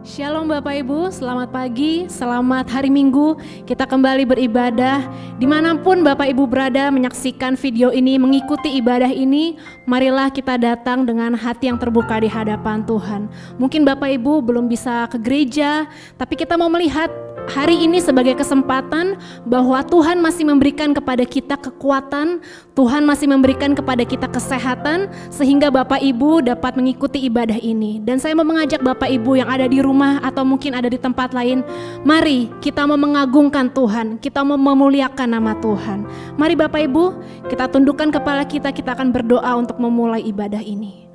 Shalom Bapak Ibu, selamat pagi, selamat hari Minggu. Kita kembali beribadah. Dimanapun Bapak Ibu berada menyaksikan video ini, mengikuti ibadah ini, marilah kita datang dengan hati yang terbuka di hadapan Tuhan. Mungkin Bapak Ibu belum bisa ke gereja, tapi kita mau melihat hari ini sebagai kesempatan bahwa Tuhan masih memberikan kepada kita kekuatan, Tuhan masih memberikan kepada kita kesehatan, sehingga Bapak Ibu dapat mengikuti ibadah ini. Dan saya mau mengajak Bapak Ibu yang ada di rumah atau mungkin ada di tempat lain, mari kita mau mengagungkan Tuhan, kita mau memuliakan nama Tuhan. Mari Bapak Ibu, kita tundukkan kepala kita akan berdoa untuk memulai ibadah ini.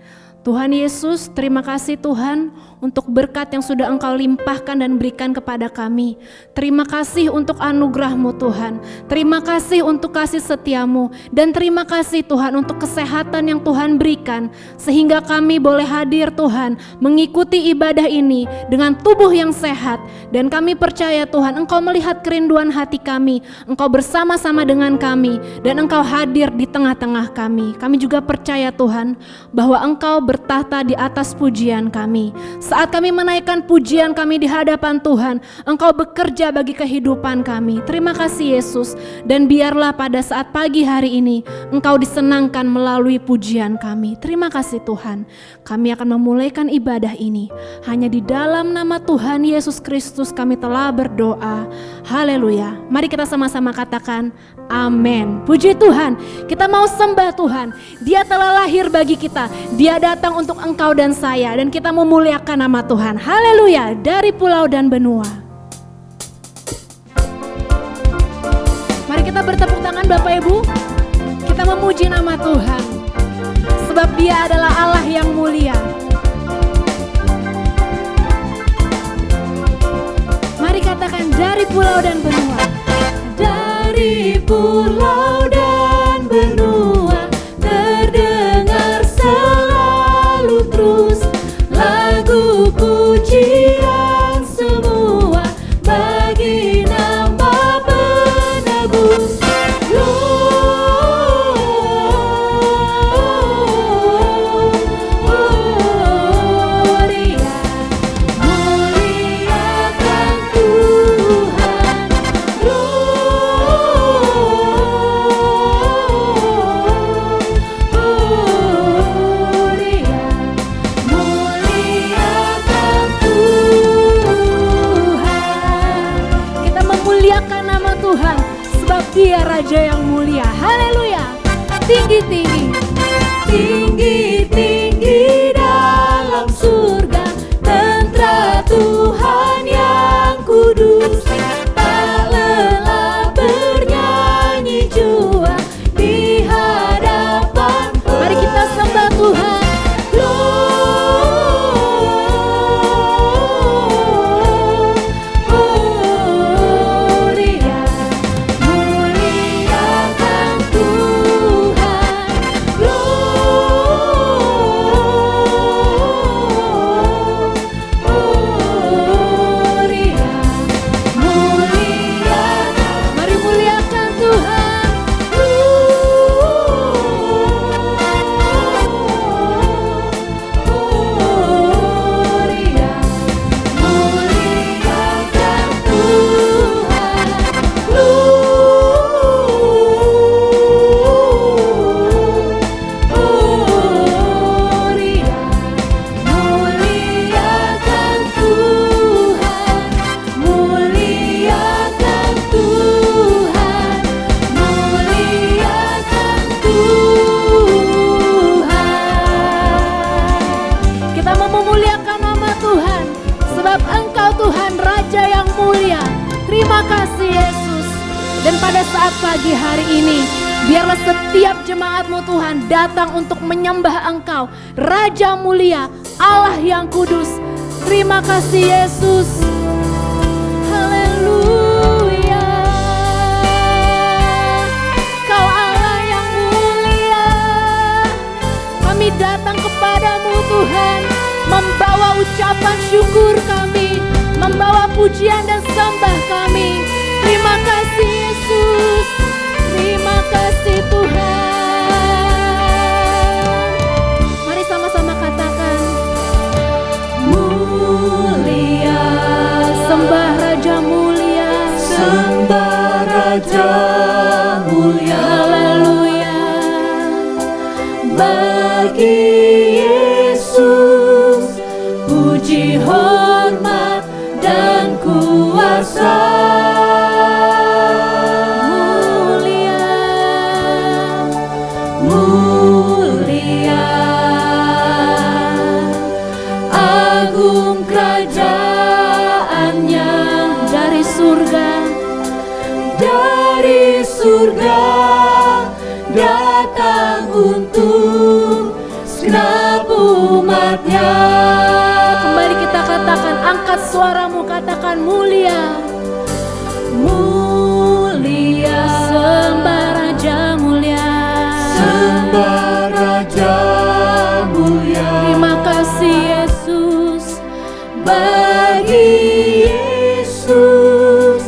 Tuhan Yesus, terima kasih Tuhan untuk berkat yang sudah Engkau limpahkan dan berikan kepada kami. Terima kasih untuk anugerah-Mu Tuhan. Terima kasih untuk kasih setia-Mu. Dan terima kasih Tuhan untuk kesehatan yang Tuhan berikan. Sehingga kami boleh hadir Tuhan mengikuti ibadah ini dengan tubuh yang sehat. Dan kami percaya Tuhan Engkau melihat kerinduan hati kami. Engkau bersama-sama dengan kami. Dan Engkau hadir di tengah-tengah kami. Kami juga percaya Tuhan bahwa Engkau bertahta di atas pujian kami. Saat kami menaikkan pujian kami di hadapan Tuhan, Engkau bekerja bagi kehidupan kami. Terima kasih Yesus. Dan biarlah pada saat pagi hari ini Engkau disenangkan melalui pujian kami. Terima kasih Tuhan. Kami akan memulaikan ibadah ini. Hanya di dalam nama Tuhan Yesus Kristus kami telah berdoa. Haleluya. Mari kita sama-sama katakan amin. Puji Tuhan. Kita mau sembah Tuhan. Dia telah lahir bagi kita. Dia datang untuk engkau dan saya, dan kita memuliakan nama Tuhan. Haleluya. Dari pulau dan benua. Mari kita bertepuk tangan Bapak Ibu. Kita memuji nama Tuhan, sebab Dia adalah Allah yang mulia. Mari katakan dari pulau dan benua. Dari pulau dan benua terdengar selalu terus lagu pujian semua bagi nama penebus. Gloria, muliakan Tuhan. Gloria, muliakan Tuhan. Kita memuliakan nama Tuhan, sebab Dia Raja yang mulia. Haleluya. Tinggi-tinggi, tinggi-tinggi dalam surga, tentara Tuhan yang kudus. Tak lelah bernyanyi jua di hadapan. Mari kita sembah Tuhan. Gloria, muliakan Tuhan. Gloria, muliakan. Mari muliakan Tuhan. Gloria, muliakan Tuhan. Gloria, muliakan Tuhan. Muliakan Tuhan. Muliakan Tuhan. Kita mau memuliakan nama Tuhan, sebab Engkau Tuhan Raja yang mulia. Terima kasih Yesus. Dan pada saat pagi hari ini, biarlah setiap jemaat-Mu Tuhan datang untuk menyembah Engkau, Raja mulia, Allah yang kudus. Terima kasih Yesus. Haleluya. Kau Allah yang mulia. Kami datang kepadamu Tuhan, membawa ucapan syukur kami, membawa pujian dan sembah kami. Terima kasih Yesus. Terima kasih Tuhan. Mari sama-sama katakan mulia mulia. Haleluya. Bagi Yesus puji, hormat, dan kuasa. Mulia, Mulia, agung kerajaannya. dari surga, Dari surga datang untuk segenap umatnya. kembali kita katakan, angkat suaramu, katakan mulia. Mulia, Sembah Raja mulia. sembah Raja mulia. Terima kasih Yesus. Bagi Yesus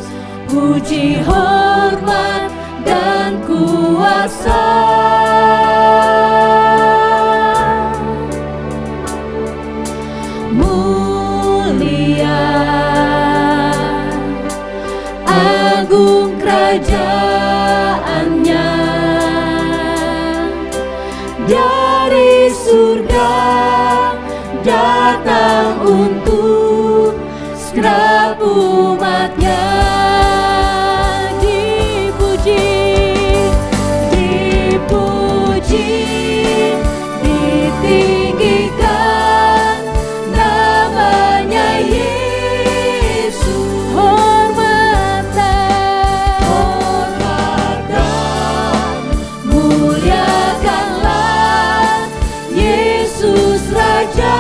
puji, hormat, dan kuasa. Mulia, agung kerajaannya. Dari surga datang untuk segenap umatnya. Dipuji, Dipuji, ditinggikan namanya Yesus. Hormatan, muliakanlah Yesus Raja.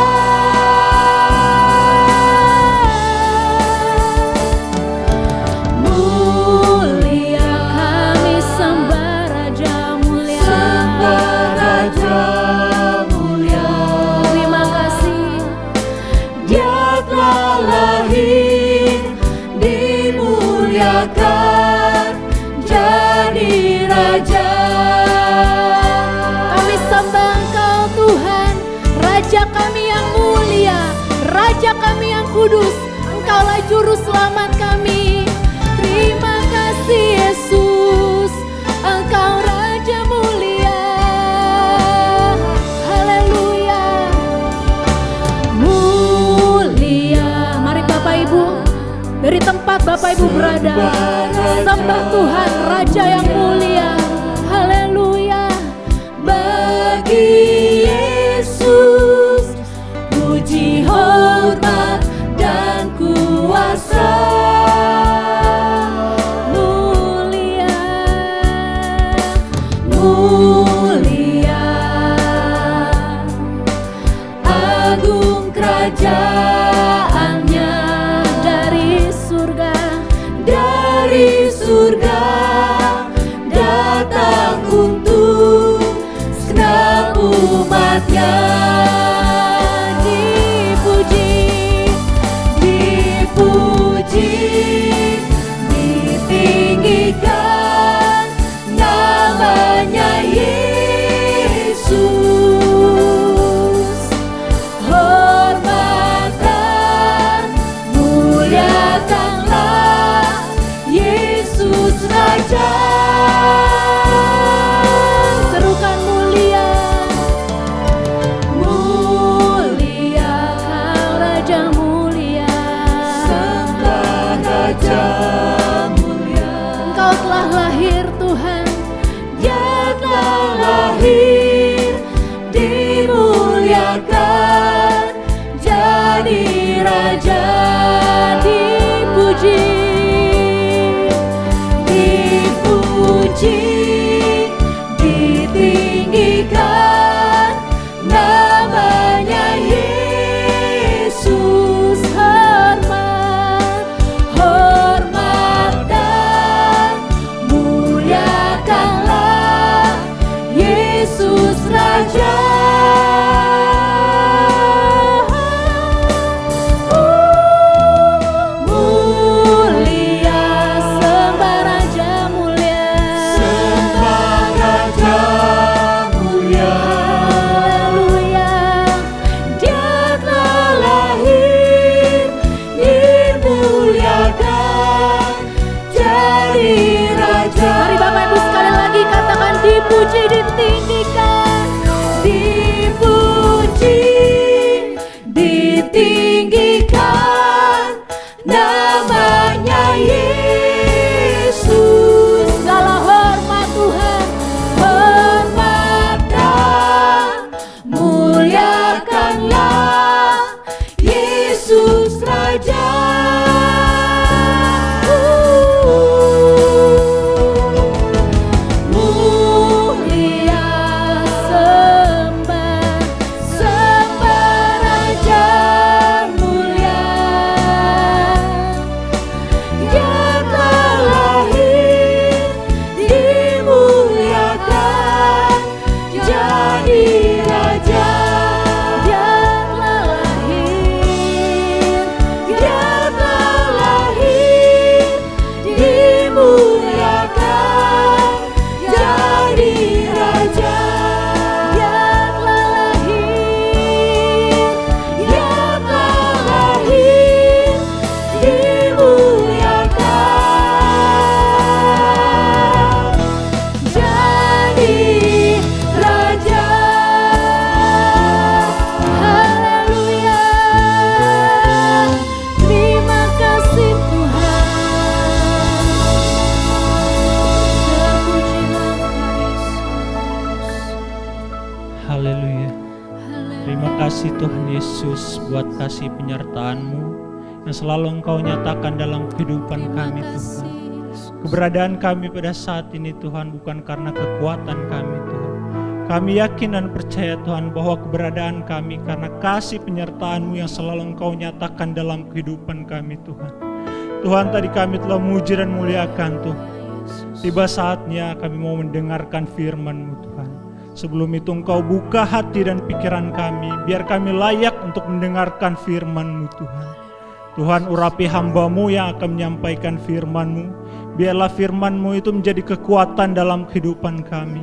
Mulia, kami sembah Raja mulia. sembah Raja mulia. Terima kasih. Dia telah lahir, dimuliakan, jadi Raja. Kami sembah Engkau Tuhan, Raja kami yang mulia, Raja kami yang kudus. Engkaulah juru selamat kami. Terima kasih Yesus, Engkau Raja mulia. Haleluya. Mulia, Mari Bapak Ibu, dari tempat Bapak Ibu berada, sembah Tuhan Raja yang mulia. Haleluya. bagi Yesus puji, hormat, dan kuasa. Mulia, Mulia, agung kerajaannya. dari surga, Dari surga datang untuk segenap umatnya. dipuji, Dipuji, ditinggikan namanya Yesus. Hormatan, muliakanlah Yesus Raja. serukan mulia. Mulia, Kau Raja mulia. sembah Raja mulia. Engkau telah lahir Tuhan, Dia telah lahir, dimuliakan, jadi Raja. dipuji, Dipuji, ditinggikan namanya Yesus. hormat, Hormat dan muliakanlah Yesus Raja. Mulia, sembah Raja mulia. dipuji, ditinggikan, dipuji, ditinggikan namanya Yesus. Segala hormat Tuhan, hormat dan muliakanlah Yesus Raja. Mulia sembah, sembah Raja mulia. Dia telah lahir, dimuliakan, jadi Raja. Dia telah lahir, dia telah lahir, dimuliakan, jadi Raja. Dia telah lahir, dia telah lahir, dimuliakan, jadi Raja. Haleluya, terima kasih Tuhan. Terpuji nama Yesus. Haleluya. Terima kasih Tuhan Yesus buat kasih penyertaan-Mu yang selalu Engkau nyatakan dalam kehidupan kami Tuhan. Keberadaan kami pada saat ini Tuhan bukan karena kekuatan kami Tuhan. Kami yakin dan percaya Tuhan bahwa keberadaan kami karena kasih penyertaan-Mu yang selalu Engkau nyatakan dalam kehidupan kami Tuhan. Tuhan, tadi kami telah memuji dan muliakan Tuhan. Tiba saatnya kami mau mendengarkan firman-Mu Tuhan. Sebelum itu Engkau buka hati dan pikiran kami, biar kami layak untuk mendengarkan firman-Mu Tuhan. Tuhan, urapi hamba-Mu yang akan menyampaikan firman-Mu. Biarlah firman-Mu itu menjadi kekuatan dalam kehidupan kami.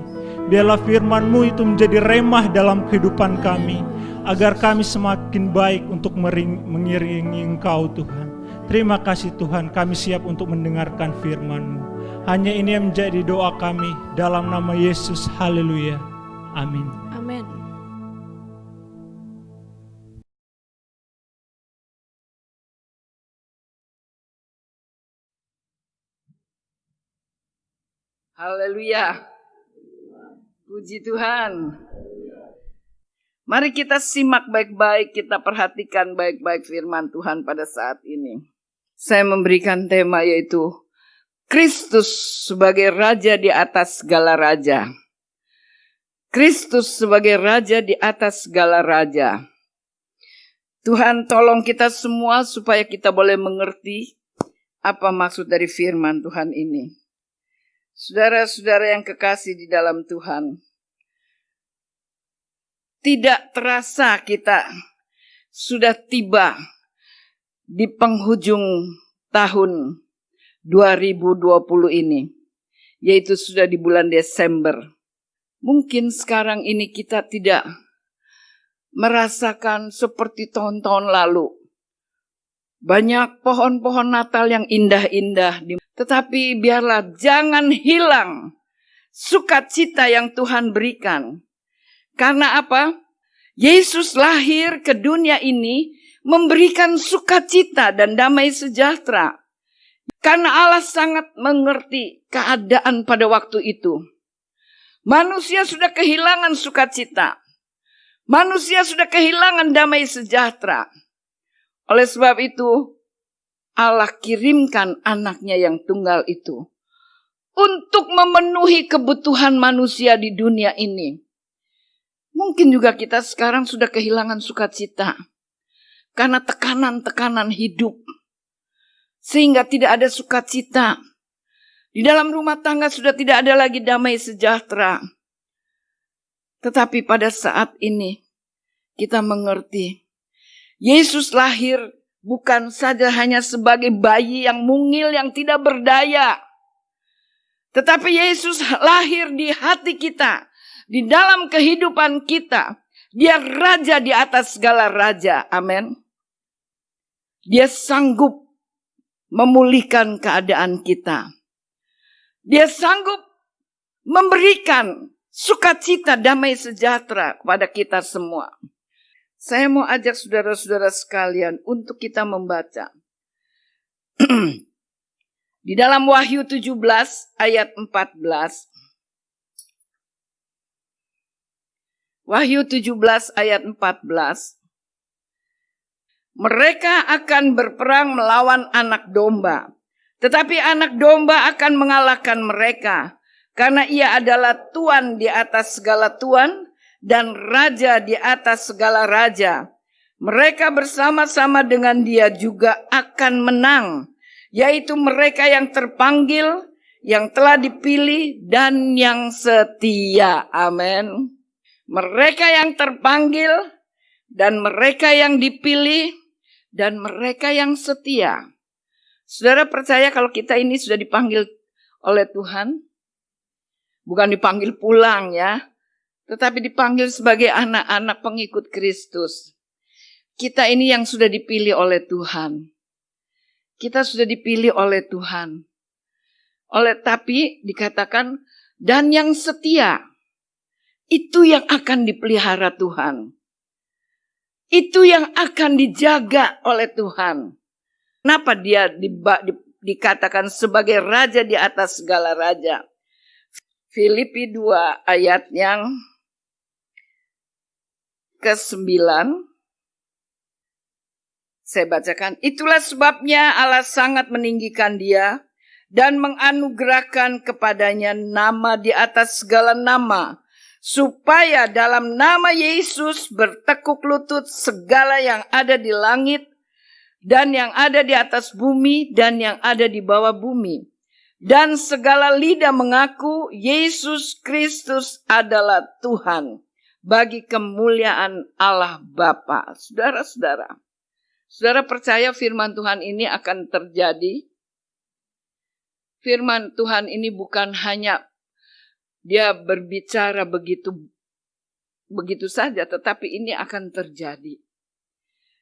Biarlah firman-Mu itu menjadi remah dalam kehidupan kami, agar kami semakin baik untuk mengiringi Engkau Tuhan. Terima kasih Tuhan, kami siap untuk mendengarkan firman-Mu. Hanya ini yang menjadi doa kami, dalam nama Yesus. Haleluya. Amin. Amin. Haleluya. Puji Tuhan. Mari kita simak baik-baik, kita perhatikan baik-baik firman Tuhan pada saat ini. Saya memberikan tema yaitu Kristus sebagai Raja di atas segala raja. Kristus sebagai Raja di atas segala raja. Tuhan tolong kita semua supaya kita boleh mengerti apa maksud dari firman Tuhan ini. Saudara-saudara yang kekasih di dalam Tuhan, tidak terasa kita sudah tiba di penghujung tahun 2020 ini, yaitu sudah di bulan Desember. Mungkin sekarang ini kita tidak merasakan seperti tahun-tahun lalu. Banyak pohon-pohon Natal yang indah-indah, tetapi biarlah jangan hilang sukacita yang Tuhan berikan. Karena apa? Yesus lahir ke dunia ini memberikan sukacita dan damai sejahtera. Karena Allah sangat mengerti keadaan pada waktu itu. Manusia sudah kehilangan sukacita. Manusia sudah kehilangan damai sejahtera. Oleh sebab itu, Allah kirimkan anaknya yang tunggal itu untuk memenuhi kebutuhan manusia di dunia ini. Mungkin juga kita sekarang sudah kehilangan sukacita karena tekanan-tekanan hidup, sehingga tidak ada sukacita. Di dalam rumah tangga sudah tidak ada lagi damai sejahtera. Tetapi pada saat ini kita mengerti, Yesus lahir bukan saja hanya sebagai bayi yang mungil yang tidak berdaya. Tetapi Yesus lahir di hati kita, di dalam kehidupan kita. Dia raja di atas segala raja. Amin. Dia sanggup memulihkan keadaan kita. Dia sanggup memberikan sukacita, damai sejahtera kepada kita semua. Saya mau ajak saudara-saudara sekalian untuk kita membaca. Di dalam Wahyu 17 ayat 14. Wahyu 17 ayat 14. Mereka akan berperang melawan anak domba. Tetapi anak domba akan mengalahkan mereka. Karena ia adalah Tuan di atas segala Tuan dan Raja di atas segala Raja. Mereka bersama-sama dengan dia juga akan menang, yaitu mereka yang terpanggil, yang telah dipilih, dan yang setia. Amin. Mereka yang terpanggil, dan mereka yang dipilih, dan mereka yang setia. Saudara percaya kalau kita ini sudah dipanggil oleh Tuhan? Bukan dipanggil pulang ya, tetapi dipanggil sebagai anak-anak pengikut Kristus. Kita ini yang sudah dipilih oleh Tuhan. Kita sudah dipilih oleh Tuhan. Tapi dikatakan, dan yang setia, itu yang akan dipelihara Tuhan. Itu yang akan dijaga oleh Tuhan. Kenapa dia dikatakan sebagai raja di atas segala raja? Filipi 2 ayat yang ke-9. Saya bacakan. Itulah sebabnya Allah sangat meninggikan dia dan menganugerahkan kepadanya nama di atas segala nama, supaya dalam nama Yesus bertekuk lutut segala yang ada di langit dan yang ada di atas bumi dan yang ada di bawah bumi. Dan segala lidah mengaku Yesus Kristus adalah Tuhan, bagi kemuliaan Allah Bapa. Saudara-saudara, saudara percaya firman Tuhan ini akan terjadi? Firman Tuhan ini bukan hanya dia berbicara begitu saja, tetapi ini akan terjadi.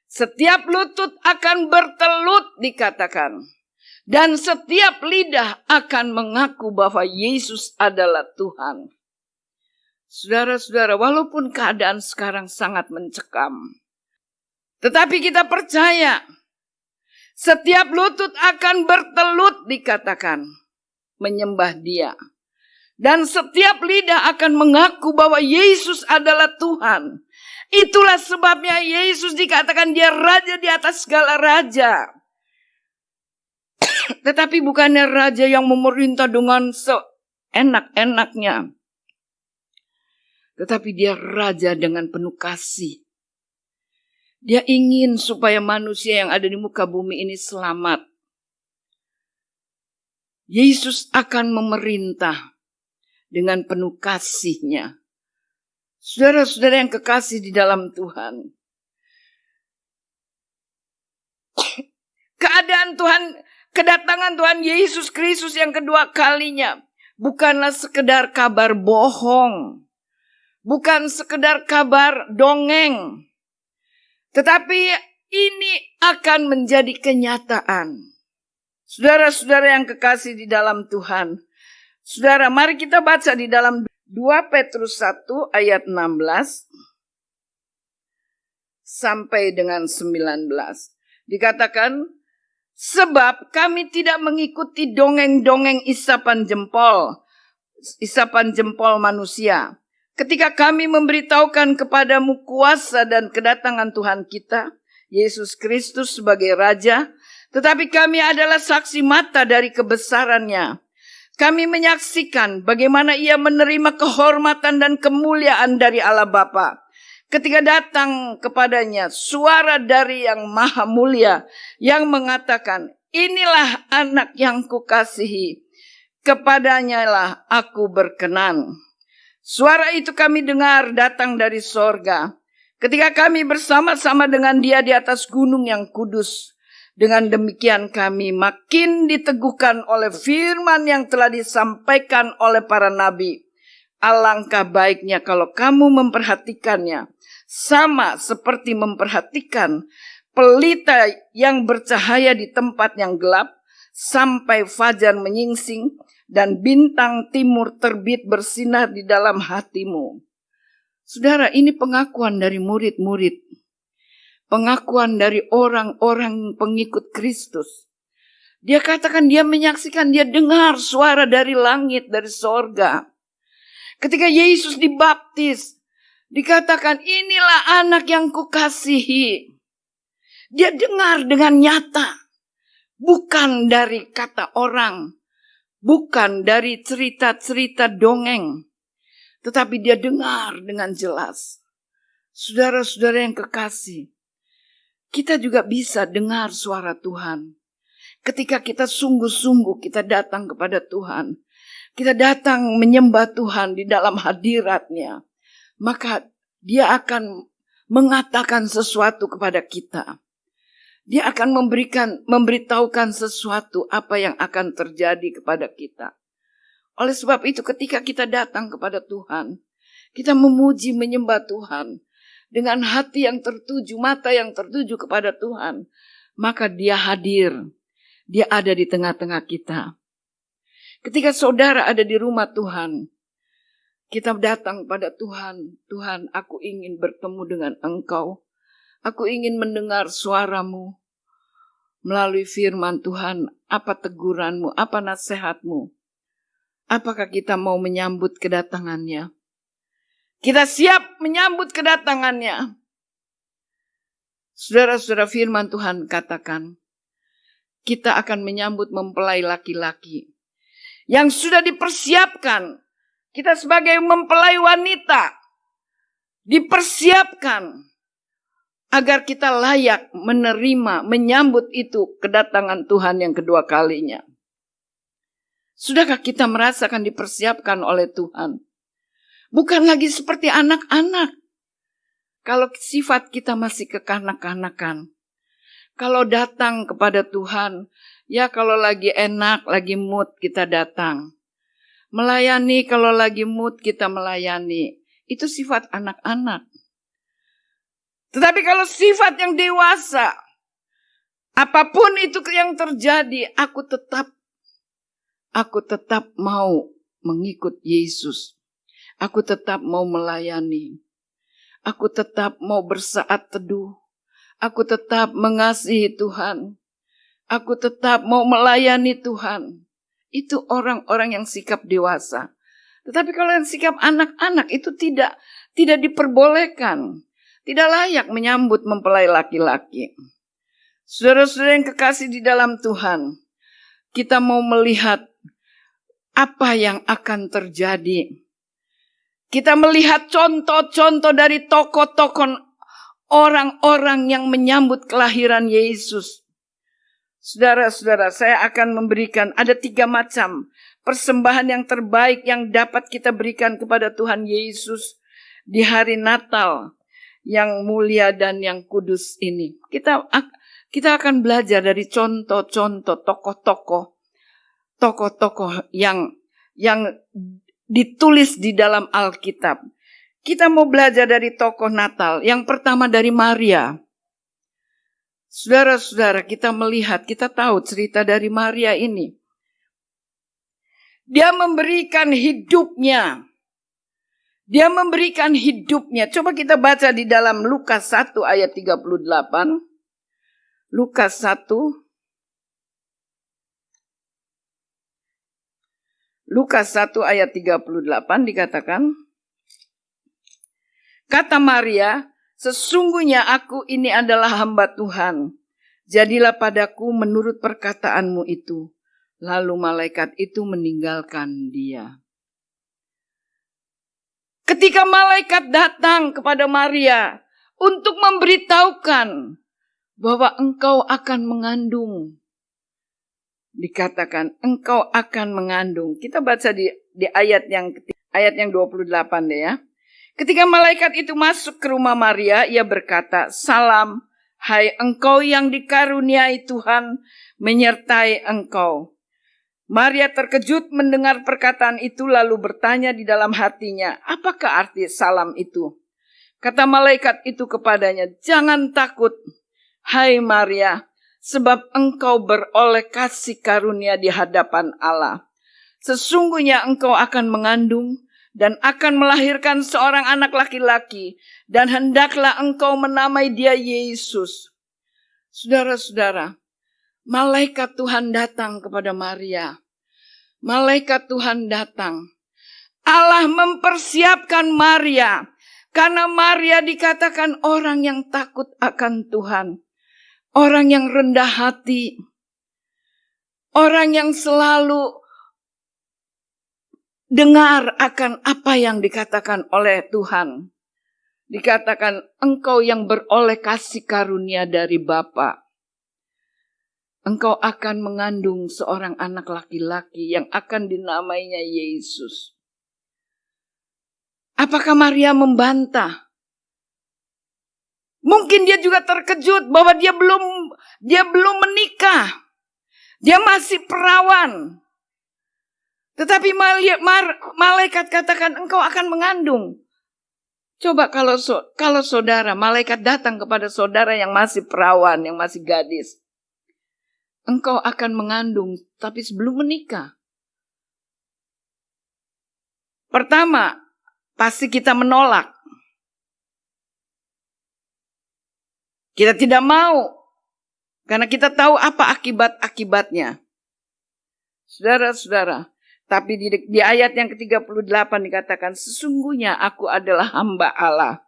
Setiap lutut akan bertelut dikatakan. Dan setiap lidah akan mengaku bahwa Yesus adalah Tuhan. Saudara-saudara, walaupun keadaan sekarang sangat mencekam, tetapi kita percaya setiap lutut akan bertelut dikatakan, menyembah dia. Dan setiap lidah akan mengaku bahwa Yesus adalah Tuhan. Itulah sebabnya Yesus dikatakan dia raja di atas segala raja. Tetapi bukannya raja yang memerintah dengan seenak-enaknya. Tetapi dia raja dengan penuh kasih. Dia ingin supaya manusia yang ada di muka bumi ini selamat. Yesus akan memerintah dengan penuh kasih-Nya. Saudara-saudara yang kekasih di dalam Tuhan. Kedatangan Tuhan Yesus Kristus yang kedua kalinya bukanlah sekedar kabar bohong. Bukan sekedar kabar dongeng. Tetapi ini akan menjadi kenyataan. Saudara-saudara yang kekasih di dalam Tuhan. Saudara, mari kita baca di dalam 2 Petrus 1 ayat 16 sampai dengan 19. Dikatakan, sebab kami tidak mengikuti dongeng-dongeng isapan jempol manusia. Ketika kami memberitahukan kepadamu kuasa dan kedatangan Tuhan kita, Yesus Kristus sebagai Raja, tetapi kami adalah saksi mata dari kebesarannya. Kami menyaksikan bagaimana ia menerima kehormatan dan kemuliaan dari Allah Bapa. Ketika datang kepadanya suara dari yang maha mulia yang mengatakan, inilah anak yang kukasihi, kepadanya lah aku berkenan. Suara itu kami dengar datang dari sorga. Ketika kami bersama-sama dengan dia di atas gunung yang kudus. Dengan demikian kami makin diteguhkan oleh firman yang telah disampaikan oleh para nabi. Alangkah baiknya kalau kamu memperhatikannya. Sama seperti memperhatikan pelita yang bercahaya di tempat yang gelap. Sampai fajar menyingsing. dan bintang timur terbit bersinar di dalam hatimu. Saudara, ini pengakuan dari murid-murid. Pengakuan dari orang-orang pengikut Kristus. Dia katakan dia menyaksikan, dia dengar suara dari langit, dari sorga. Ketika Yesus dibaptis, dikatakan inilah anak yang kukasihi. Dia dengar dengan nyata. Bukan dari kata orang. Bukan dari cerita-cerita dongeng. Tetapi dia dengar dengan jelas. Saudara-saudara yang kekasih, kita juga bisa dengar suara Tuhan. Ketika kita sungguh-sungguh kita datang kepada Tuhan. Kita datang menyembah Tuhan di dalam hadirat-Nya. Maka dia akan mengatakan sesuatu kepada kita. Dia akan memberitahukan sesuatu apa yang akan terjadi kepada kita. Oleh sebab itu ketika kita datang kepada Tuhan, kita memuji menyembah Tuhan dengan hati yang tertuju, mata yang tertuju kepada Tuhan, maka dia hadir. Dia ada di tengah-tengah kita. Ketika saudara ada di rumah Tuhan, kita datang pada Tuhan. Tuhan, aku ingin bertemu dengan Engkau. Aku ingin mendengar suara-Mu. Melalui firman Tuhan, apa teguran-Mu, apa nasihat-Mu. Apakah kita mau menyambut kedatangannya? Kita siap menyambut kedatangannya. Saudara-saudara, firman Tuhan katakan, kita akan menyambut mempelai laki-laki yang sudah dipersiapkan. Kita sebagai mempelai wanita dipersiapkan agar kita layak menerima, menyambut itu kedatangan Tuhan yang kedua kalinya. Sudahkah kita merasakan dipersiapkan oleh Tuhan? Bukan lagi seperti anak-anak. Kalau sifat kita masih kekanak-kanakan. Kalau datang kepada Tuhan, ya kalau lagi enak, lagi mood kita datang. Melayani kalau lagi mood kita melayani. Itu sifat anak-anak. Tetapi kalau sifat yang dewasa, apapun itu yang terjadi, aku tetap mau mengikut Yesus. Aku tetap mau melayani. Aku tetap mau bersaat teduh. Aku tetap mengasihi Tuhan. Aku tetap mau melayani Tuhan. Itu orang-orang yang sikap dewasa. Tetapi kalau yang sikap anak-anak itu tidak diperbolehkan. Tidak layak menyambut mempelai laki-laki. Saudara-saudara yang kekasih di dalam Tuhan, kita mau melihat apa yang akan terjadi. Kita melihat contoh-contoh dari tokoh-tokoh orang-orang yang menyambut kelahiran Yesus. Saudara-saudara, saya akan memberikan ada 3 macam persembahan yang terbaik yang dapat kita berikan kepada Tuhan Yesus di hari Natal yang mulia dan yang kudus ini. Kita akan belajar dari contoh-contoh tokoh-tokoh yang ditulis di dalam Alkitab. Kita mau belajar dari tokoh Natal. Yang pertama dari Maria. Saudara-saudara, kita melihat, kita tahu cerita dari Maria ini. Dia memberikan hidupnya. Dia memberikan hidupnya. Coba kita baca di dalam Lukas 1 ayat 38. Lukas 1. Lukas 1 ayat 38 dikatakan, kata Maria, sesungguhnya aku ini adalah hamba Tuhan. Jadilah padaku menurut perkataanmu itu. Lalu malaikat itu meninggalkan dia. Ketika malaikat datang kepada Maria untuk memberitahukan bahwa engkau akan mengandung. Dikatakan engkau akan mengandung. Kita baca di ayat yang 28 deh ya. Ketika malaikat itu masuk ke rumah Maria, ia berkata, salam, hai engkau yang dikaruniai Tuhan menyertai engkau. Maria terkejut mendengar perkataan itu lalu bertanya di dalam hatinya, apakah arti salam itu? Kata malaikat itu kepadanya, jangan takut, hai Maria, sebab engkau beroleh kasih karunia di hadapan Allah. Sesungguhnya engkau akan mengandung dan akan melahirkan seorang anak laki-laki, dan hendaklah engkau menamai dia Yesus. Saudara-saudara, malaikat Tuhan datang kepada Maria. Malaikat Tuhan datang. Allah mempersiapkan Maria, karena Maria dikatakan orang yang takut akan Tuhan. Orang yang rendah hati. Orang yang selalu dengar akan apa yang dikatakan oleh Tuhan. Dikatakan engkau yang beroleh kasih karunia dari Bapa. Engkau akan mengandung seorang anak laki-laki yang akan dinamainya Yesus. Apakah Maria membantah? Mungkin dia juga terkejut bahwa dia belum menikah. Dia masih perawan. Tetapi malaikat katakan engkau akan mengandung. Coba kalau saudara, malaikat datang kepada saudara yang masih perawan, yang masih gadis. Engkau akan mengandung, tapi sebelum menikah. Pertama, pasti kita menolak. Kita tidak mau. Karena kita tahu apa akibat-akibatnya. Saudara-saudara, tapi di ayat yang ke-38 dikatakan, sesungguhnya aku adalah hamba Allah.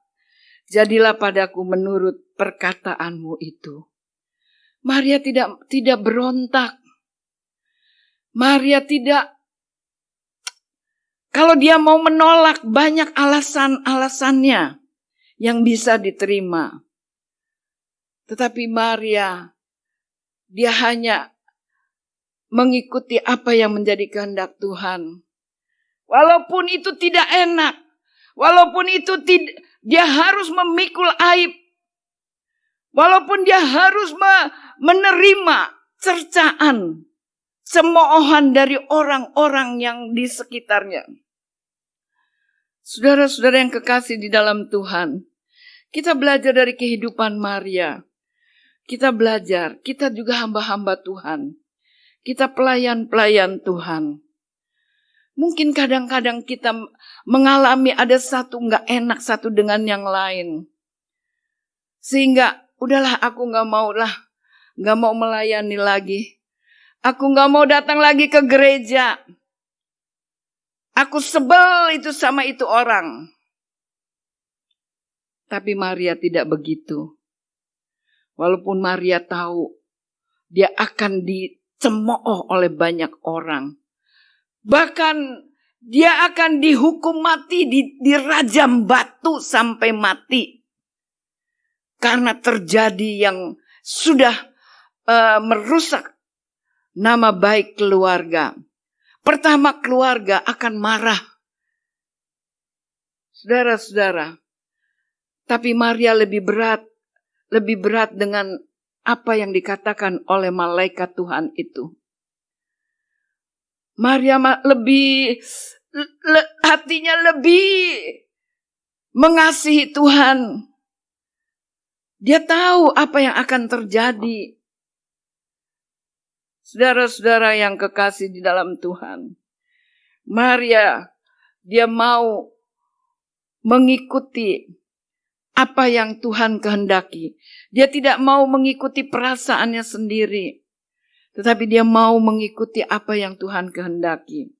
Jadilah padaku menurut perkataanmu itu. Maria tidak berontak. Maria tidak. Kalau dia mau menolak, banyak alasan-alasannya yang bisa diterima. Tetapi Maria, dia hanya mengikuti apa yang menjadi kehendak Tuhan. Walaupun itu tidak enak. Walaupun itu dia harus memikul aib. Walaupun dia harus menerima cercaan, cemoohan dari orang-orang yang di sekitarnya. Saudara-saudara yang kekasih di dalam Tuhan, kita belajar dari kehidupan Maria. Kita belajar, kita juga hamba-hamba Tuhan. Kita pelayan-pelayan Tuhan. Mungkin kadang-kadang kita mengalami ada satu nggak enak satu dengan yang lain. Sehingga udahlah aku nggak mau melayani lagi. Aku nggak mau datang lagi ke gereja. Aku sebel itu sama itu orang. Tapi Maria tidak begitu. Walaupun Maria tahu dia akan dicemooh oleh banyak orang. Bahkan dia akan dihukum mati, dirajam batu sampai mati. Karena terjadi yang sudah merusak nama baik keluarga. Pertama, keluarga akan marah. Saudara-saudara, tapi Maria lebih berat dengan apa yang dikatakan oleh malaikat Tuhan itu. Maria hatinya lebih mengasihi Tuhan. Dia tahu apa yang akan terjadi. Saudara-saudara yang kekasih di dalam Tuhan. Maria, dia mau mengikuti apa yang Tuhan kehendaki. Dia tidak mau mengikuti perasaannya sendiri. Tetapi dia mau mengikuti apa yang Tuhan kehendaki.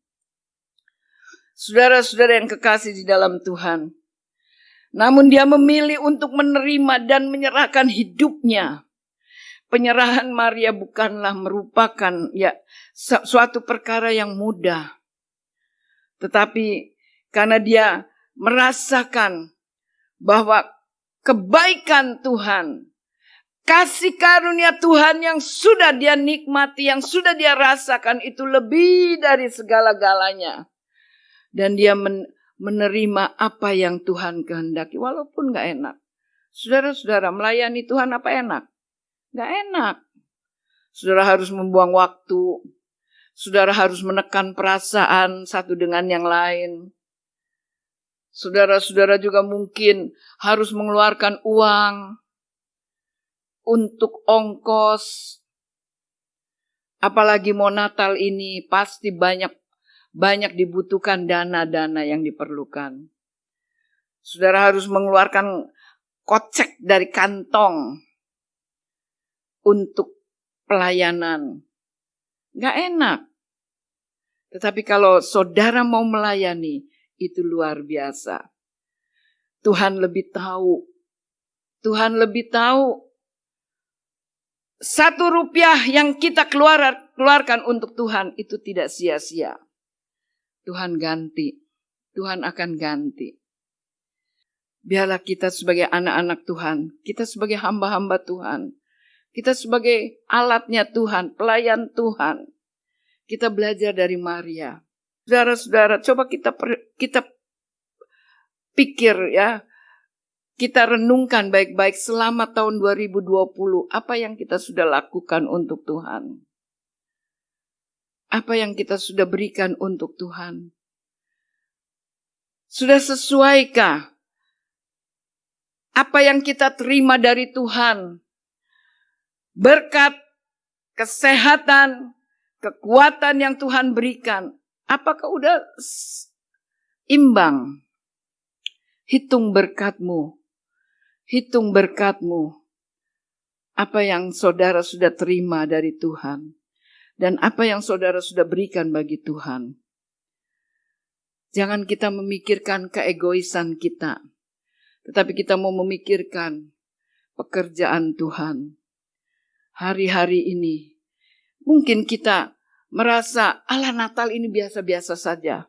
Saudara-saudara yang kekasih di dalam Tuhan. Namun dia memilih untuk menerima dan menyerahkan hidupnya. Penyerahan Maria bukanlah merupakan suatu perkara yang mudah. Tetapi karena dia merasakan bahwa kebaikan Tuhan, kasih karunia Tuhan yang sudah dia nikmati, yang sudah dia rasakan itu lebih dari segala-galanya. Dan dia menerima apa yang Tuhan kehendaki, walaupun gak enak. Saudara-saudara, melayani Tuhan apa enak? Gak enak. Saudara harus membuang waktu. Saudara harus menekan perasaan satu dengan yang lain. Saudara-saudara juga mungkin harus mengeluarkan uang untuk ongkos. Apalagi mau Natal ini pasti banyak banyak dibutuhkan dana-dana yang diperlukan. Saudara harus mengeluarkan kocek dari kantong untuk pelayanan. Gak enak. Tetapi kalau saudara mau melayani, itu luar biasa. Tuhan lebih tahu. Tuhan lebih tahu. 1 rupiah yang kita keluarkan untuk Tuhan itu tidak sia-sia. Tuhan ganti. Tuhan akan ganti. Biarlah kita sebagai anak-anak Tuhan, kita sebagai hamba-hamba Tuhan, kita sebagai alatnya Tuhan, pelayan Tuhan, kita belajar dari Maria. Saudara-saudara, coba kita pikir ya, kita renungkan baik-baik selama tahun 2020, apa yang kita sudah lakukan untuk Tuhan? Apa yang kita sudah berikan untuk Tuhan? Sudah sesuaikah apa yang kita terima dari Tuhan? Berkat, kesehatan, kekuatan yang Tuhan berikan. Apakah udah imbang? Hitung berkatmu. Hitung berkatmu. Apa yang saudara sudah terima dari Tuhan. Dan apa yang saudara sudah berikan bagi Tuhan. Jangan kita memikirkan keegoisan kita. Tetapi kita mau memikirkan pekerjaan Tuhan. Hari-hari ini. Mungkin kita merasa, Allah Natal ini biasa-biasa saja.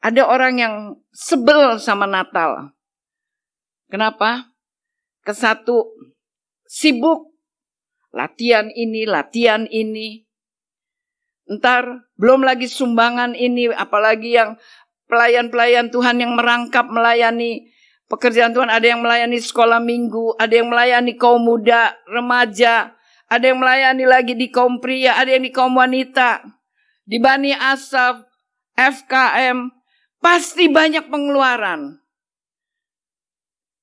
Ada orang yang sebel sama Natal. Kenapa? Kesatu, sibuk. Latihan ini, latihan ini. Ntar belum lagi sumbangan ini, apalagi yang pelayan-pelayan Tuhan yang merangkap melayani pekerjaan Tuhan. Ada yang melayani sekolah minggu, ada yang melayani kaum muda, remaja, ada yang melayani lagi di kaum pria, ada yang di kaum wanita, di Bani Asaf, FKM, pasti banyak pengeluaran.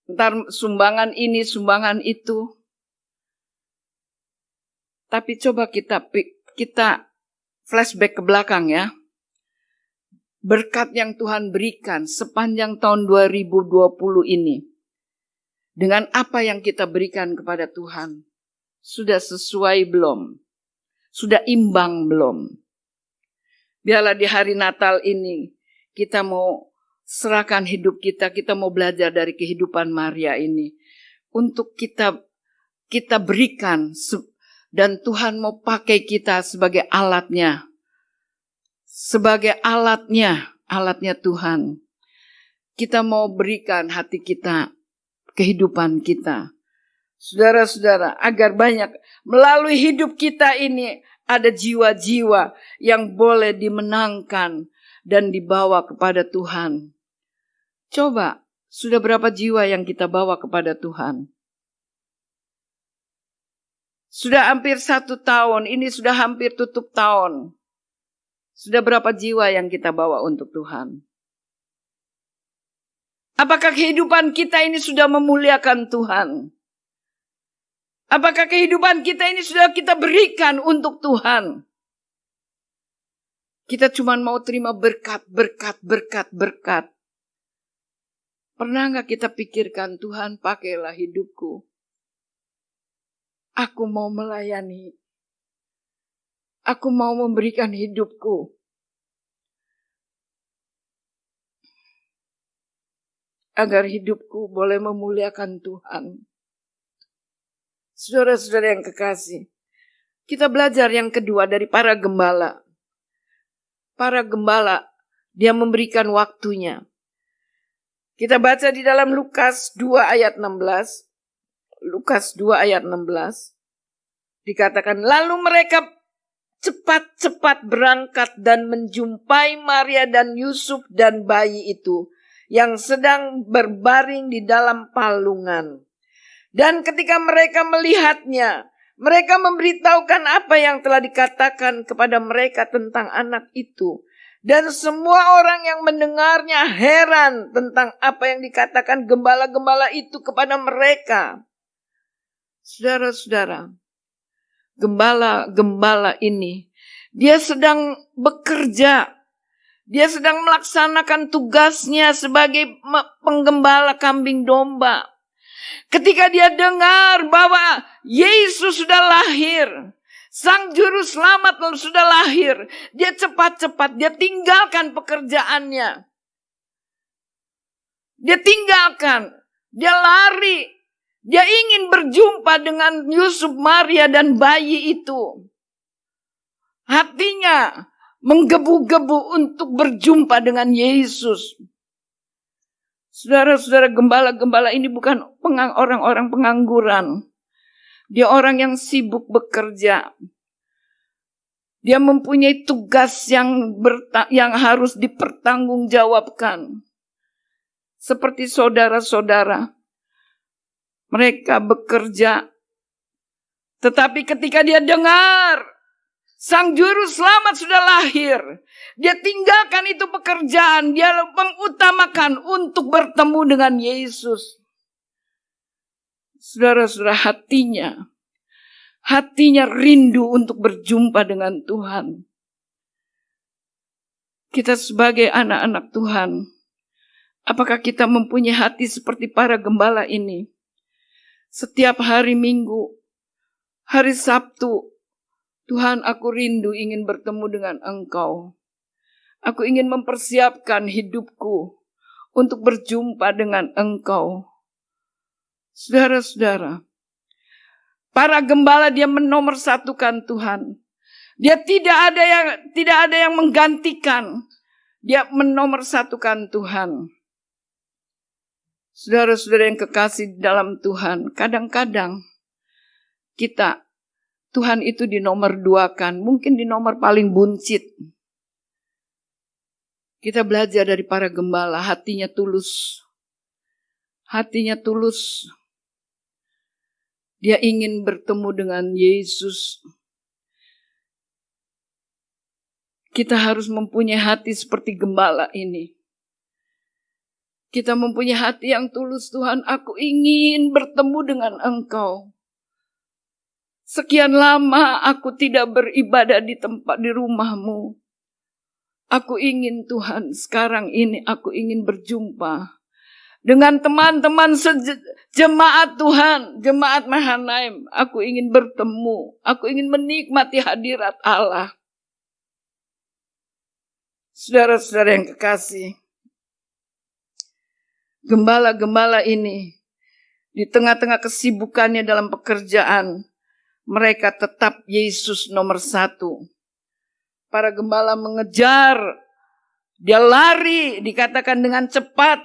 Ntar sumbangan ini, sumbangan itu. Tapi coba kita flashback ke belakang ya. Berkat yang Tuhan berikan sepanjang tahun 2020 ini. Dengan apa yang kita berikan kepada Tuhan. Sudah sesuai belum? Sudah imbang belum? Biarlah di hari Natal ini kita mau serahkan hidup kita. Kita mau belajar dari kehidupan Maria ini. Untuk kita berikan. Dan Tuhan mau pakai kita sebagai alatnya. Sebagai alatnya Tuhan. Kita mau berikan hati kita, kehidupan kita. Saudara-saudara, agar banyak melalui hidup kita ini ada jiwa-jiwa yang boleh dimenangkan dan dibawa kepada Tuhan. Coba, sudah berapa jiwa yang kita bawa kepada Tuhan? Sudah hampir 1 tahun, ini sudah hampir tutup tahun. Sudah berapa jiwa yang kita bawa untuk Tuhan? Apakah kehidupan kita ini sudah memuliakan Tuhan? Apakah kehidupan kita ini sudah kita berikan untuk Tuhan? Kita cuma mau terima berkat. Pernah gak kita pikirkan, Tuhan pakailah hidupku. Aku mau melayani. Aku mau memberikan hidupku. Agar hidupku boleh memuliakan Tuhan. Saudara-saudara yang kekasih. Kita belajar yang kedua dari para gembala. Para gembala, dia memberikan waktunya. Kita baca di dalam Lukas 2 ayat 16. Lukas 2 ayat 16. Dikatakan, lalu mereka cepat-cepat berangkat dan menjumpai Maria dan Yusuf dan bayi itu yang sedang berbaring di dalam palungan. Dan ketika mereka melihatnya, mereka memberitahukan apa yang telah dikatakan kepada mereka tentang anak itu. Dan semua orang yang mendengarnya heran tentang apa yang dikatakan gembala-gembala itu kepada mereka. Saudara-saudara, gembala-gembala ini Dia sedang bekerja. Dia sedang melaksanakan tugasnya sebagai penggembala kambing domba. Ketika dia dengar bahwa Yesus sudah lahir, Sang Juru Selamat sudah lahir, dia cepat-cepat, dia tinggalkan pekerjaannya. Dia tinggalkan, dia lari, dia ingin berjumpa dengan Yusuf, Maria, dan bayi itu. Hatinya menggebu-gebu untuk berjumpa dengan Yesus. Saudara-saudara, gembala-gembala ini bukan orang-orang pengangguran. Dia orang yang sibuk bekerja. Dia mempunyai tugas yang harus dipertanggungjawabkan. Seperti saudara-saudara, mereka bekerja. Tetapi ketika dia dengar Sang Juru Selamat sudah lahir, dia tinggalkan itu pekerjaan, dia mengutamakan untuk bertemu dengan Yesus. Saudara-saudara, hatinya rindu untuk berjumpa dengan Tuhan. Kita sebagai anak-anak Tuhan, apakah kita mempunyai hati seperti para gembala ini? Setiap hari Minggu, hari Sabtu, Tuhan, aku rindu ingin bertemu dengan Engkau. Aku ingin mempersiapkan hidupku untuk berjumpa dengan Engkau. Saudara-saudara, para gembala dia menomorsatukan Tuhan. Dia tidak ada yang menggantikan. Dia menomorsatukan Tuhan. Saudara-saudara yang kekasih dalam Tuhan, kadang-kadang Tuhan itu dinomor duakan, mungkin di nomor paling buncit. Kita belajar dari para gembala, hatinya tulus. Hatinya tulus. Dia ingin bertemu dengan Yesus. Kita harus mempunyai hati seperti gembala ini. Kita mempunyai hati yang tulus, Tuhan, aku ingin bertemu dengan Engkau. Sekian lama aku tidak beribadah di rumah-Mu. Aku ingin, Tuhan, sekarang ini aku ingin berjumpa dengan teman-teman jemaat Tuhan, jemaat Mahanaim. Aku ingin bertemu, aku ingin menikmati hadirat Allah. Saudara-saudara yang kekasih, gembala-gembala ini di tengah-tengah kesibukannya dalam pekerjaan, mereka tetap Yesus nomor satu. Para gembala mengejar, dia lari, dikatakan dengan cepat.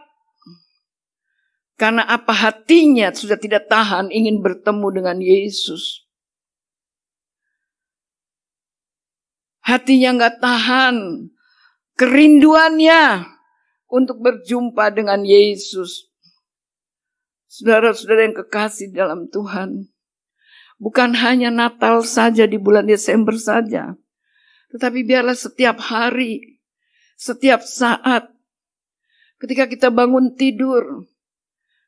Karena apa, hatinya sudah tidak tahan ingin bertemu dengan Yesus. Hatinya gak tahan, kerinduannya untuk berjumpa dengan Yesus. Saudara-saudara yang kekasih dalam Tuhan, bukan hanya Natal saja di bulan Desember saja, tetapi biarlah setiap hari, setiap saat, ketika kita bangun tidur,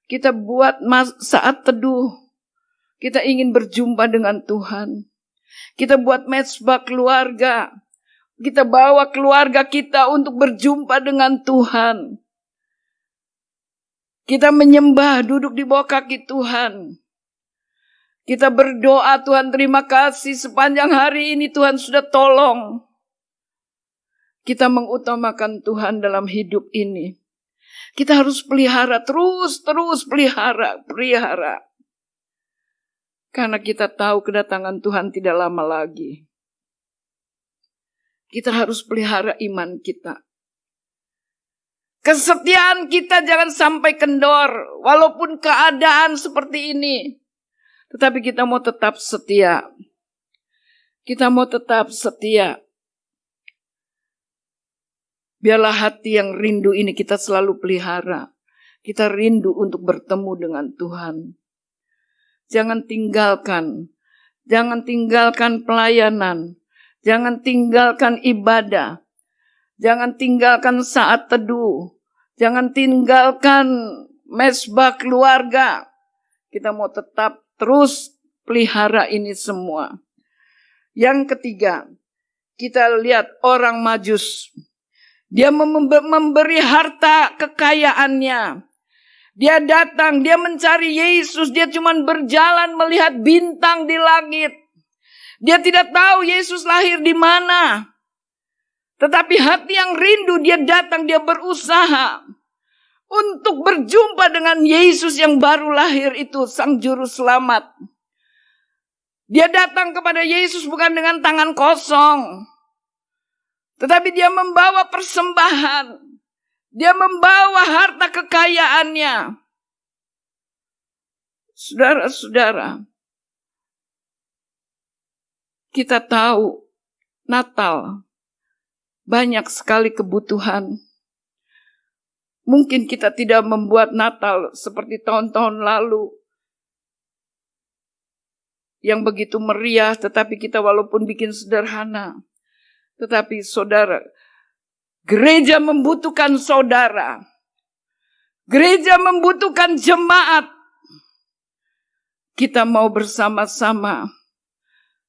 kita buat saat teduh, kita ingin berjumpa dengan Tuhan. Kita buat mezbah keluarga, kita bawa keluarga kita untuk berjumpa dengan Tuhan. Kita menyembah, duduk di bawah kaki Tuhan. Kita berdoa, Tuhan terima kasih sepanjang hari ini Tuhan sudah tolong. Kita mengutamakan Tuhan dalam hidup ini. Kita harus pelihara, terus pelihara. Karena kita tahu kedatangan Tuhan tidak lama lagi. Kita harus pelihara iman kita. Kesetiaan kita jangan sampai kendor, walaupun keadaan seperti ini. Tetapi kita mau tetap setia. Kita mau tetap setia. Biarlah hati yang rindu ini kita selalu pelihara. Kita rindu untuk bertemu dengan Tuhan. Jangan tinggalkan pelayanan. Jangan tinggalkan ibadah. Jangan tinggalkan saat teduh. Jangan tinggalkan mezbah keluarga. Kita mau tetap terus pelihara ini semua. Yang ketiga, Kita lihat orang Majus. Dia memberi harta kekayaannya. Dia datang, dia mencari Yesus. Dia cuma berjalan melihat bintang di langit. Dia tidak tahu Yesus lahir di mana. Tetapi hati yang rindu, dia datang, dia berusaha untuk berjumpa dengan Yesus yang baru lahir itu, Sang Juru Selamat. Dia datang kepada Yesus bukan dengan tangan kosong. Tetapi dia membawa persembahan. Dia membawa harta kekayaannya. Saudara-saudara, kita tahu Natal banyak sekali kebutuhan. Mungkin kita tidak membuat Natal seperti tahun-tahun lalu yang begitu meriah, tetapi kita walaupun bikin sederhana. Tetapi saudara, gereja membutuhkan saudara. Gereja membutuhkan jemaat. Kita mau bersama-sama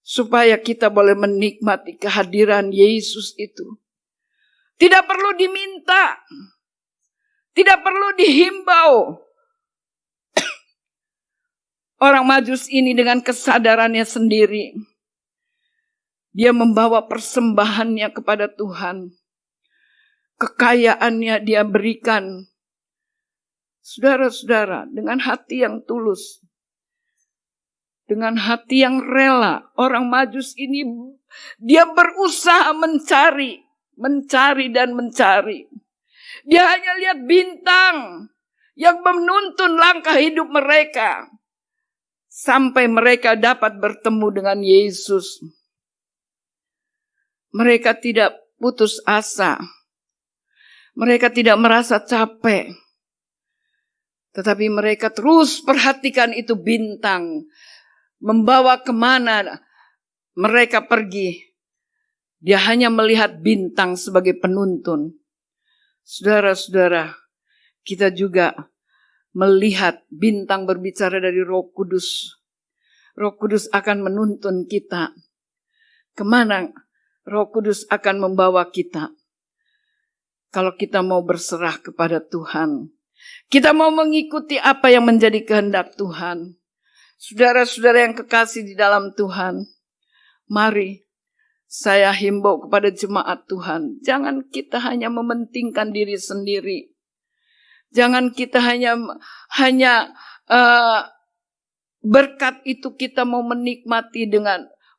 supaya kita boleh menikmati kehadiran Yesus itu. Tidak perlu diminta. Tidak perlu dihimbau. Orang Majus ini dengan kesadarannya sendiri. Dia membawa persembahannya kepada Tuhan. Kekayaannya dia berikan. Saudara-saudara, dengan hati yang tulus. Dengan hati yang rela, orang Majus ini dia berusaha mencari dan mencari. Dia hanya lihat bintang yang menuntun langkah hidup mereka sampai mereka dapat bertemu dengan Yesus. Mereka tidak putus asa. Mereka tidak merasa capek. Tetapi mereka terus perhatikan itu bintang. Membawa kemana mereka pergi. Dia hanya melihat bintang sebagai penuntun. Saudara-saudara, kita juga melihat bintang berbicara dari Roh Kudus. Roh Kudus akan menuntun kita. Kemana Roh Kudus akan membawa kita? Kalau kita mau berserah kepada Tuhan. Kita mau mengikuti apa yang menjadi kehendak Tuhan. Saudara-saudara yang kekasih di dalam Tuhan, mari saya himbau kepada jemaat Tuhan, jangan kita hanya mementingkan diri sendiri. Jangan kita hanya berkat itu kita mau menikmati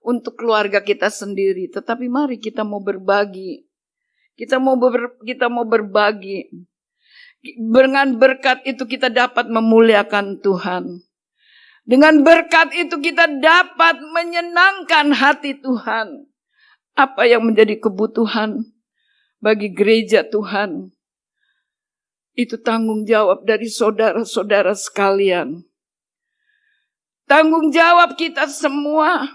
untuk keluarga kita sendiri, tetapi mari kita mau berbagi. Kita mau berbagi. Dengan berkat itu kita dapat memuliakan Tuhan. Dengan berkat itu kita dapat menyenangkan hati Tuhan. Apa yang menjadi kebutuhan bagi gereja Tuhan, itu tanggung jawab dari saudara-saudara sekalian. Tanggung jawab kita semua.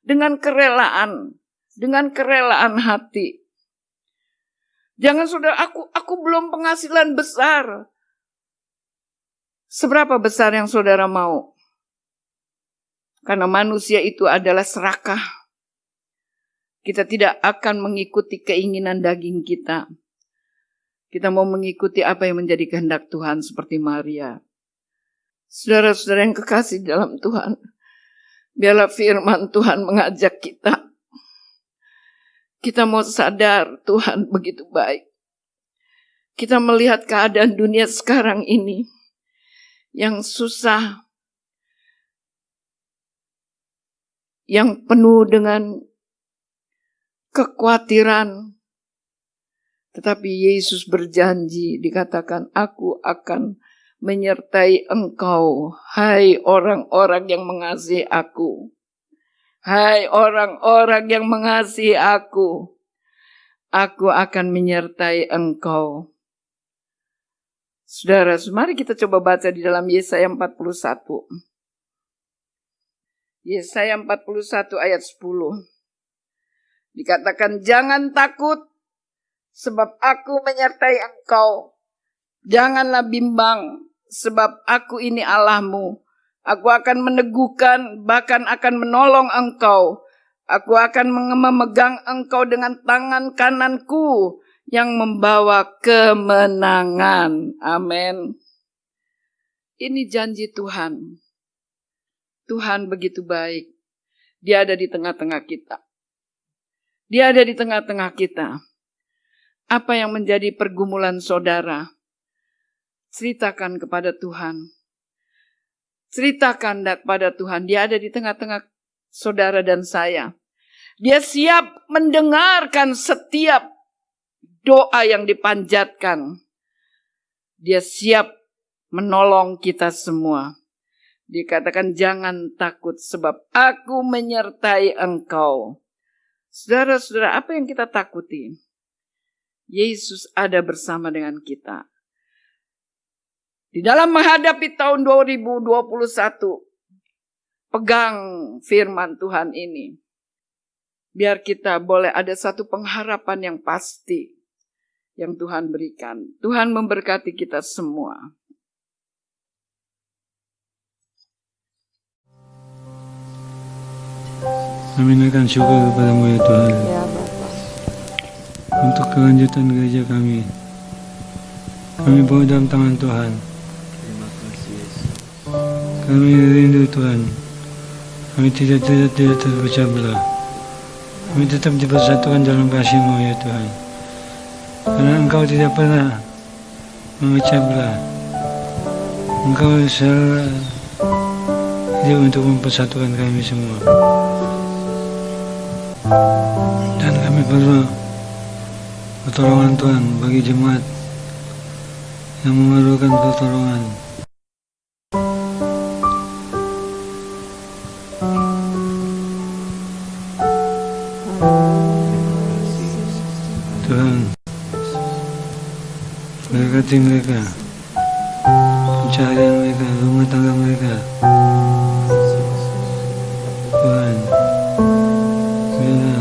Dengan kerelaan hati. Jangan saudara, aku belum penghasilan besar. Seberapa besar yang saudara mau? Karena manusia itu adalah serakah. Kita tidak akan mengikuti keinginan daging kita. Kita mau mengikuti apa yang menjadi kehendak Tuhan seperti Maria. Saudara-saudara yang kekasih dalam Tuhan, biarlah firman Tuhan mengajak kita. Kita mau sadar Tuhan begitu baik. Kita melihat keadaan dunia sekarang ini yang susah, yang penuh dengan kekhawatiran. Tetapi Yesus berjanji, dikatakan, aku akan menyertai engkau, hai orang-orang yang mengasihi aku. Hai orang-orang yang mengasihi aku akan menyertai engkau. Saudara, mari kita coba baca di dalam Yesaya 41. Yesaya 41 ayat 10. Dikatakan, jangan takut, sebab aku menyertai engkau. Janganlah bimbang, sebab aku ini Allahmu. Aku akan meneguhkan, bahkan akan menolong engkau. Aku akan memegang engkau dengan tangan kananku yang membawa kemenangan. Amin. Ini janji Tuhan. Tuhan begitu baik. Dia ada di tengah-tengah kita. Dia ada di tengah-tengah kita. Apa yang menjadi pergumulan saudara? Ceritakan kepada Tuhan. Ceritakan kepada Tuhan. Dia ada di tengah-tengah saudara dan saya. Dia siap mendengarkan setiap doa yang dipanjatkan. Dia siap menolong kita semua. Dikatakan jangan takut sebab aku menyertai engkau. Saudara-saudara, apa yang kita takuti? Yesus ada bersama dengan kita. Di dalam menghadapi tahun 2021, pegang firman Tuhan ini. Biar kita boleh ada satu pengharapan yang pasti yang Tuhan berikan. Tuhan memberkati kita semua. Kami naikkan syukur kepada-Mu ya Tuhan. Untuk kelanjutan gereja kami. Kami bawa dalam tangan Tuhan. Kami rindu Tuhan. Kami tidak terpecah belah. Kami tetap dipersatukan dalam kasih-Mu ya Tuhan. Karena Engkau tidak pernah memecah belah. Engkau selalu hidup untuk mempersatukan kami semua. Dan kami perlu pertolongan Tuhan bagi jemaat yang memerlukan pertolongan. Tuhan, berkati mereka, pencahayaan mereka, rumah tangga mereka. Tuhan, bila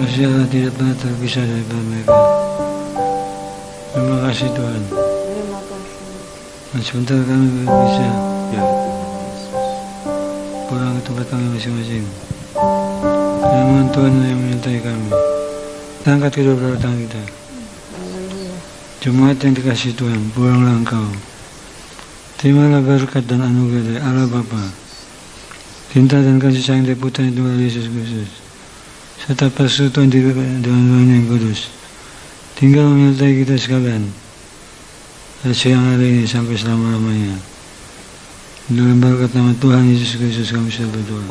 masyarakat tidak pernah terpisah daripada mereka. Terima kasih Tuhan. Dan sebentar kami bisa pulang ke tempat kami masing-masing. Firman Tuhan yang menyertai kami. Kita angkat kedua belah tangan kita. Jemaat yang dikasihi Tuhan, pulanglah engkau. Terimalah berkat dan anugerah dari Allah Bapa, cinta dan kasih sayang dari Putra Tuhan Yesus Kristus, serta persekutuan dengan Roh yang kudus, tinggal menyertai kita sekalian dari siang hari ini sampai selama-lamanya. Dalam berkat nama Tuhan Yesus Kristus kami sudah berdoa.